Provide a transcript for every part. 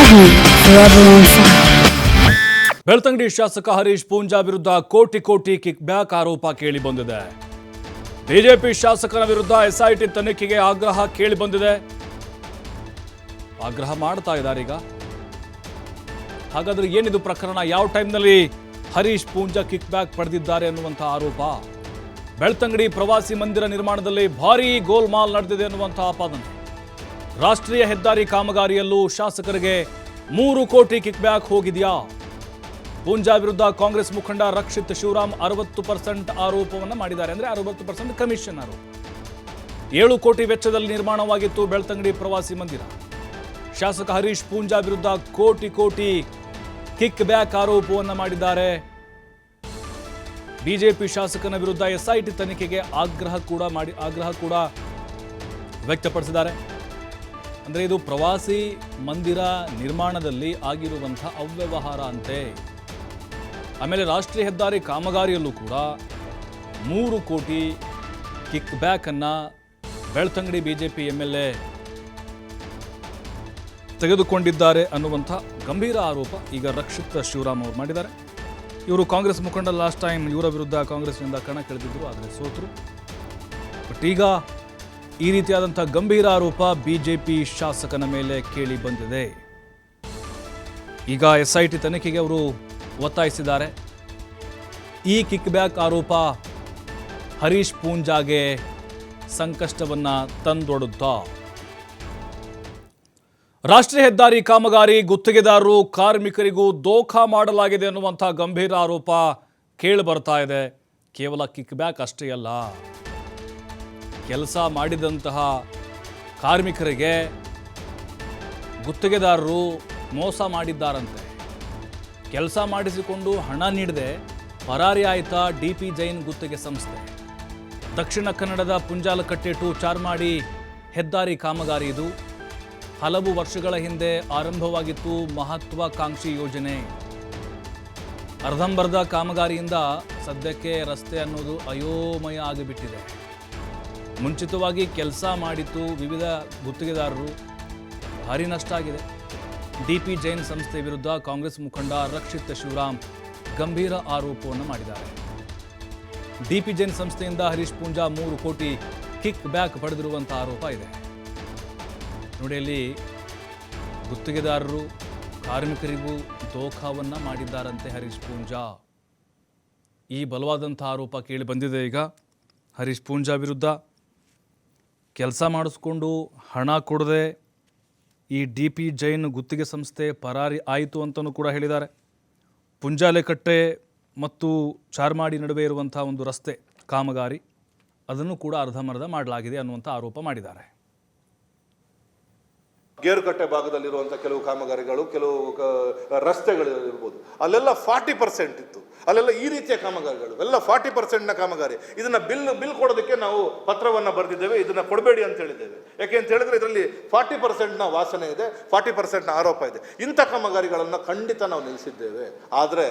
forever on fire. Belthangady ಶಾಸಕ ಹರೀಶ್ ಪೂಂಜಾ ವಿರುದ್ಧ ಕೋಟಿ ಕಿಕ್ ಬ್ಯಾಕ್ ಆರೋಪ ಕೇಳಿ ಬಂದಿದೆ. ಬಿಜೆಪಿ ಶಾಸಕನ ವಿರುದ್ಧ ಎಸ್ಐಟಿ ತನಿಖೆಗೆ ಆಗ್ರಹ ಕೇಳಿ ಬಂದಿದೆ. ಆಗ್ರಹ ಮಾಡ್ತಾ ಇದ್ದಾರೆ ಈಗ. ಹಾಗಾದ್ರೆ ಏನಿದು ಪ್ರಕರಣ? ಯಾವ ಟೈಮ್ನಲ್ಲಿ ಹರೀಶ್ ಪೂಂಜಾ ಕಿಕ್ ಬ್ಯಾಕ್ ಪಡೆದಿದ್ದಾರೆ ಅನ್ನುವಂಥ ಆರೋಪ. ಬೆಳ್ತಂಗಡಿ ಪ್ರವಾಸಿ ಮಂದಿರ ನಿರ್ಮಾಣದಲ್ಲಿ ಭಾರೀ ಗೋಲ್ಮಾಲ್ ನಡೆದಿದೆ ಅನ್ನುವಂಥ ಆಪಾದನೆ. ರಾಷ್ಟ್ರೀಯ ಹೆದ್ದಾರಿ ಕಾಮಗಾರಿಯಲ್ಲೂ ಶಾಸಕರಿಗೆ 3 ಕೋಟಿ ಕಿಕ್ ಬ್ಯಾಕ್ ಹೋಗಿದೆಯಾ? ಪೂಂಜಾ ವಿರುದ್ಧ ಕಾಂಗ್ರೆಸ್ ಮುಖಂಡ ರಕ್ಷಿತ್ ಶಿವರಾಮ್ 60% ಆರೋಪವನ್ನು ಮಾಡಿದ್ದಾರೆ. ಅಂದರೆ 60% ಕಮಿಷನ್ ಆರೋಪ. 7 ಕೋಟಿ ವೆಚ್ಚದಲ್ಲಿ ನಿರ್ಮಾಣವಾಗಿತ್ತು ಬೆಳ್ತಂಗಡಿ ಪ್ರವಾಸಿ ಮಂದಿರ. ಶಾಸಕ ಹರೀಶ್ ಪೂಂಜಾ ವಿರುದ್ಧ ಕೋಟಿ ಕಿಕ್ ಬ್ಯಾಕ್ ಆರೋಪವನ್ನು ಮಾಡಿದ್ದಾರೆ. ಬಿಜೆಪಿ ಶಾಸಕನ ವಿರುದ್ಧ ಎಸ್ಐಟಿ ತನಿಖೆಗೆ ಆಗ್ರಹ ಕೂಡ ವ್ಯಕ್ತಪಡಿಸಿದ್ದಾರೆ. ಅಂದರೆ ಇದು ಪ್ರವಾಸಿ ಮಂದಿರ ನಿರ್ಮಾಣದಲ್ಲಿ ಆಗಿರುವಂತಹ ಅವ್ಯವಹಾರ ಅಂತೆ. ಆಮೇಲೆ ರಾಷ್ಟ್ರೀಯ ಹೆದ್ದಾರಿ ಕಾಮಗಾರಿಯಲ್ಲೂ ಕೂಡ 3 ಕೋಟಿ ಕಿಕ್ ಬ್ಯಾಕ್ ಅನ್ನ ಬೆಳ್ತಂಗಡಿ ಬಿಜೆಪಿ MLA ತೆಗೆದುಕೊಂಡಿದ್ದಾರೆ ಅನ್ನುವಂಥ ಗಂಭೀರ ಆರೋಪ ಈಗ ರಕ್ಷಿತ್ ಶಿವರಾಮ್ ಅವರು ಮಾಡಿದ್ದಾರೆ. ಇವರು ಕಾಂಗ್ರೆಸ್ ಮುಖಂಡ. ಲಾಸ್ಟ್ ಟೈಮ್ ಇವರ ವಿರುದ್ಧ ಕಾಂಗ್ರೆಸ್ನಿಂದ ಕಣಕ್ಕಿಳಿದಿದ್ರು, ಆದರೆ ಸೋತರು. ಬಟ್ ಈಗ ಈ ರೀತಿಯಾದಂಥ ಗಂಭೀರ ಆರೋಪ ಬಿಜೆಪಿ ಶಾಸಕನ ಮೇಲೆ ಕೇಳಿ ಬಂದಿದೆ. ಈಗ ಎಸ್ಐಟಿ ತನಿಖೆಗೆ ಅವರು ಒತ್ತಾಯಿಸಿದ್ದಾರೆ. ಈ ಕಿಕ್ ಬ್ಯಾಕ್ ಆರೋಪ ಹರೀಶ್ ಪೂಂಜಾಗೆ ಸಂಕಷ್ಟವನ್ನ ತಂದೊಡ್ಡುತ್ತಾ? ರಾಷ್ಟ್ರೀಯ ಹೆದ್ದಾರಿ ಕಾಮಗಾರಿ ಗುತ್ತಿಗೆದಾರರು ಕಾರ್ಮಿಕರಿಗೂ ದೋಖಾ ಮಾಡಲಾಗಿದೆ ಅನ್ನುವಂಥ ಗಂಭೀರ ಆರೋಪ ಕೇಳಿ ಬರ್ತಾ ಇದೆ. ಕೇವಲ ಕಿಕ್ ಬ್ಯಾಕ್ ಅಷ್ಟೇ ಅಲ್ಲ, ಕೆಲಸ ಮಾಡಿದಂತಹ ಕಾರ್ಮಿಕರಿಗೆ ಗುತ್ತಿಗೆದಾರರು ಮೋಸ ಮಾಡಿದ್ದಾರಂತೆ. ಕೆಲಸ ಮಾಡಿಸಿಕೊಂಡು ಹಣ ನೀಡದೆ ಪರಾರಿ ಆಯಿತಾ DP ಜೈನ್ ಗುತ್ತಿಗೆ ಸಂಸ್ಥೆ. ದಕ್ಷಿಣ ಕನ್ನಡದ ಪುಂಜಾಲಕಟ್ಟೆ ಟು ಚಾರ್ಮಾಡಿ ಹೆದ್ದಾರಿ ಕಾಮಗಾರಿ ಇದು. ಹಲವು ವರ್ಷಗಳ ಹಿಂದೆ ಆರಂಭವಾಗಿತ್ತು ಮಹತ್ವಾಕಾಂಕ್ಷಿ ಯೋಜನೆ. ಅರ್ಧಂಬರ್ಧ ಕಾಮಗಾರಿಯಿಂದ ಸದ್ಯಕ್ಕೆ ರಸ್ತೆ ಅನ್ನೋದು ಅಯೋಮಯ ಆಗಿಬಿಟ್ಟಿದೆ. ಮುಂಚಿತವಾಗಿ ಕೆಲಸ ಮಾಡಿತ್ತು ವಿವಿಧ ಗುತ್ತಿಗೆದಾರರು, ಭಾರಿ ನಷ್ಟ ಆಗಿದೆ. DP ಜೈನ್ ಸಂಸ್ಥೆ ವಿರುದ್ಧ ಕಾಂಗ್ರೆಸ್ ಮುಖಂಡ ರಕ್ಷಿತ್ ಶಿವರಾಮ್ ಗಂಭೀರ ಆರೋಪವನ್ನು ಮಾಡಿದ್ದಾರೆ. DP ಜೈನ್ ಸಂಸ್ಥೆಯಿಂದ ಹರೀಶ್ ಪೂಂಜಾ 3 ಕೋಟಿ ಕಿಕ್ ಬ್ಯಾಕ್ ಪಡೆದಿರುವಂಥ ಆರೋಪ ಇದೆ. ನೋಡಿ, ಅಲ್ಲಿ ಗುತ್ತಿಗೆದಾರರು ಕಾರ್ಮಿಕರಿಗೂ ದೋಖಾವನ್ನು ಮಾಡಿದ್ದಾರಂತೆ ಹರೀಶ್ ಪೂಂಜಾ. ಈ ಬಲವಾದಂಥ ಆರೋಪ ಕೇಳಿ ಬಂದಿದೆ ಈಗ ಹರೀಶ್ ಪೂಂಜಾ ವಿರುದ್ಧ. ಕೆಲಸ ಮಾಡಿಸ್ಕೊಂಡು ಹಣ ಕೊಡದೆ ಈ DP ಜೈನ್ ಗುತ್ತಿಗೆ ಸಂಸ್ಥೆ ಪರಾರಿ ಆಯಿತು ಅಂತಲೂ ಕೂಡ ಹೇಳಿದ್ದಾರೆ. ಪುಂಜಾಲೆಕಟ್ಟೆ ಮತ್ತು ಚಾರ್ಮಾಡಿ ನಡುವೆ ಇರುವಂಥ ಒಂದು ರಸ್ತೆ ಕಾಮಗಾರಿ ಅದನ್ನು ಕೂಡ ಅರ್ಧಂಬರ್ಧ ಮಾಡಲಾಗಿದೆ ಅನ್ನುವಂಥ ಆರೋಪ ಮಾಡಿದ್ದಾರೆ. ಗೇರುಕಟ್ಟೆ ಭಾಗದಲ್ಲಿರುವಂಥ ಕೆಲವು ಕಾಮಗಾರಿಗಳು, ಕೆಲವು ರಸ್ತೆಗಳು ಇರ್ಬೋದು, ಅಲ್ಲೆಲ್ಲ 40% ಇತ್ತು. ಅಲ್ಲೆಲ್ಲ ಈ ರೀತಿಯ ಕಾಮಗಾರಿಗಳು ಎಲ್ಲ 40%ನ ಕಾಮಗಾರಿ. ಇದನ್ನ ಬಿಲ್ ಕೊಡೋದಕ್ಕೆ ನಾವು ಪತ್ರವನ್ನು ಬರೆದಿದ್ದೇವೆ, ಇದನ್ನ ಕೊಡಬೇಡಿ ಅಂತ ಹೇಳಿದ್ದೇವೆ. ಯಾಕೆ ಅಂತ ಹೇಳಿದ್ರೆ ಇದರಲ್ಲಿ 40%ನ ವಾಸನೆ ಇದೆ, 40%ನ ಆರೋಪ ಇದೆ. ಇಂಥ ಕಾಮಗಾರಿಗಳನ್ನು ಖಂಡಿತ ನಾವು ನಿಲ್ಲಿಸಿದ್ದೇವೆ. ಆದರೆ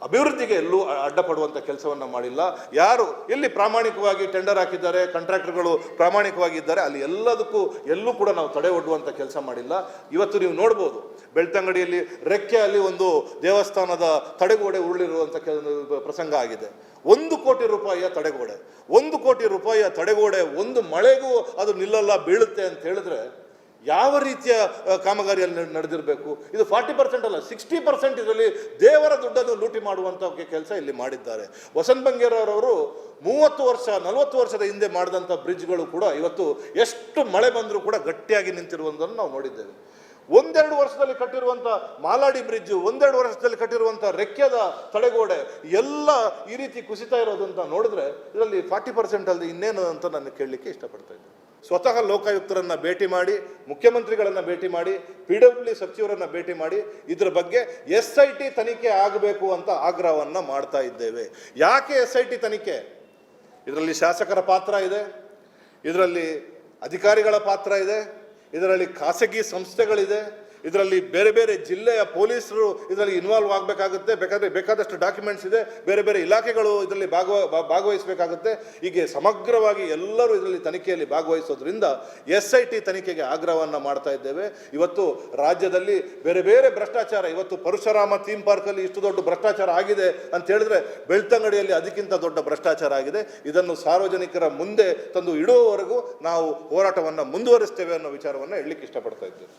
ಅಭಿವೃದ್ಧಿಗೆ ಎಲ್ಲೂ ಅಡ್ಡಪಡುವಂಥ ಕೆಲಸವನ್ನು ಮಾಡಿಲ್ಲ. ಯಾರು ಎಲ್ಲಿ ಪ್ರಾಮಾಣಿಕವಾಗಿ ಟೆಂಡರ್ ಹಾಕಿದ್ದಾರೆ, ಕಾಂಟ್ರಾಕ್ಟರ್ಗಳು ಪ್ರಾಮಾಣಿಕವಾಗಿದ್ದಾರೆ, ಅಲ್ಲಿ ಎಲ್ಲೂ ಕೂಡ ನಾವು ತಡೆ ಒಡ್ಡುವಂಥ ಕೆಲಸ ಮಾಡಿಲ್ಲ. ಇವತ್ತು ನೀವು ನೋಡ್ಬೋದು, ಬೆಳ್ತಂಗಡಿಯಲ್ಲಿ ರೆಕ್ಕೆಯಲ್ಲಿ ಒಂದು ದೇವಸ್ಥಾನದ ತಡೆಗೋಡೆ ಉರುಳಿರುವಂಥ ಪ್ರಸಂಗ ಆಗಿದೆ. 1 ಕೋಟಿ ರೂಪಾಯಿಯ ತಡೆಗೋಡೆ, 1 ಕೋಟಿ ರೂಪಾಯಿಯ ತಡೆಗೋಡೆ ಒಂದು ಮಳೆಗೂ ಅದು ನಿಲ್ಲಲ್ಲ, ಬೀಳುತ್ತೆ ಅಂತ ಹೇಳಿದ್ರೆ ಯಾವ ರೀತಿಯ ಕಾಮಗಾರಿಯಲ್ಲಿ ನಡೆದಿರಬೇಕು? ಇದು 40% ಅಲ್ಲ, 60% ಇದರಲ್ಲಿ ದೇವರ ದುಡ್ಡನ್ನು ಲೂಟಿ ಮಾಡುವಂಥ ಕೆಲಸ ಇಲ್ಲಿ ಮಾಡಿದ್ದಾರೆ. ವಸಂತ ಬಂಗೇರವರು 30 ವರ್ಷ 40 ವರ್ಷದ ಹಿಂದೆ ಮಾಡಿದಂಥ ಬ್ರಿಡ್ಜ್ಗಳು ಕೂಡ ಇವತ್ತು ಎಷ್ಟು ಮಳೆ ಬಂದರೂ ಕೂಡ ಗಟ್ಟಿಯಾಗಿ ನಿಂತಿರುವುದನ್ನು ನಾವು ನೋಡಿದ್ದೇವೆ. 1-2 ವರ್ಷದಲ್ಲಿ ಕಟ್ಟಿರುವಂಥ ಮಾಲಾಡಿ ಬ್ರಿಡ್ಜ್, 1-2 ವರ್ಷದಲ್ಲಿ ಕಟ್ಟಿರುವಂಥ ರೆಕ್ಕೆದ ತಡೆಗೋಡೆ ಎಲ್ಲ ಈ ರೀತಿ ಕುಸಿತಾ ಇರೋದಂತ ನೋಡಿದ್ರೆ ಇದರಲ್ಲಿ 40% ಅಲ್ಲದೆ ಇನ್ನೇನು ಅಂತ ನಾನು ಕೇಳಲಿಕ್ಕೆ ಇಷ್ಟಪಡ್ತಾ ಇದ್ದೇನೆ. ಸ್ವತಃ ಲೋಕಾಯುಕ್ತರನ್ನು ಭೇಟಿ ಮಾಡಿ, ಮುಖ್ಯಮಂತ್ರಿಗಳನ್ನು ಭೇಟಿ ಮಾಡಿ, PWD ಸಚಿವರನ್ನು ಭೇಟಿ ಮಾಡಿ ಇದರ ಬಗ್ಗೆ SIT ತನಿಖೆ ಆಗಬೇಕು ಅಂತ ಆಗ್ರಹವನ್ನು ಮಾಡ್ತಾ ಇದ್ದೇವೆ. ಯಾಕೆ SIT ತನಿಖೆ? ಇದರಲ್ಲಿ ಶಾಸಕರ ಪಾತ್ರ ಇದೆ, ಇದರಲ್ಲಿ ಅಧಿಕಾರಿಗಳ ಪಾತ್ರ ಇದೆ, ಇದರಲ್ಲಿ ಖಾಸಗಿ ಸಂಸ್ಥೆಗಳಿದೆ, ಇದರಲ್ಲಿ ಬೇರೆ ಬೇರೆ ಜಿಲ್ಲೆಯ ಪೊಲೀಸರು ಇದರಲ್ಲಿ ಇನ್ವಾಲ್ವ್ ಆಗಬೇಕಾಗುತ್ತೆ. ಬೇಕಾದಷ್ಟು ಡಾಕ್ಯುಮೆಂಟ್ಸ್ ಇದೆ, ಬೇರೆ ಬೇರೆ ಇಲಾಖೆಗಳು ಇದರಲ್ಲಿ ಭಾಗವಹಿಸಬೇಕಾಗುತ್ತೆ. ಹೀಗೆ ಸಮಗ್ರವಾಗಿ ಎಲ್ಲರೂ ಇದರಲ್ಲಿ ತನಿಖೆಯಲ್ಲಿ ಭಾಗವಹಿಸೋದ್ರಿಂದ SIT ತನಿಖೆಗೆ ಆಗ್ರಹವನ್ನು ಮಾಡ್ತಾ ಇದ್ದೇವೆ. ಇವತ್ತು ರಾಜ್ಯದಲ್ಲಿ ಬೇರೆ ಬೇರೆ ಭ್ರಷ್ಟಾಚಾರ, ಇವತ್ತು ಪರಶುರಾಮ ಥೀಮ್ ಪಾರ್ಕಲ್ಲಿ ಇಷ್ಟು ದೊಡ್ಡ ಭ್ರಷ್ಟಾಚಾರ ಆಗಿದೆ ಅಂತ ಹೇಳಿದ್ರೆ ಬೆಳ್ತಂಗಡಿಯಲ್ಲಿ ಅದಕ್ಕಿಂತ ದೊಡ್ಡ ಭ್ರಷ್ಟಾಚಾರ ಆಗಿದೆ. ಇದನ್ನು ಸಾರ್ವಜನಿಕರ ಮುಂದೆ ತಂದು ಇಡುವವರೆಗೂ ನಾವು ಹೋರಾಟವನ್ನು ಮುಂದುವರಿಸ್ತೇವೆ ಅನ್ನೋ ವಿಚಾರವನ್ನು ಹೇಳಲಿಕ್ಕೆ ಇಷ್ಟಪಡ್ತಾ ಇದ್ದೇವೆ.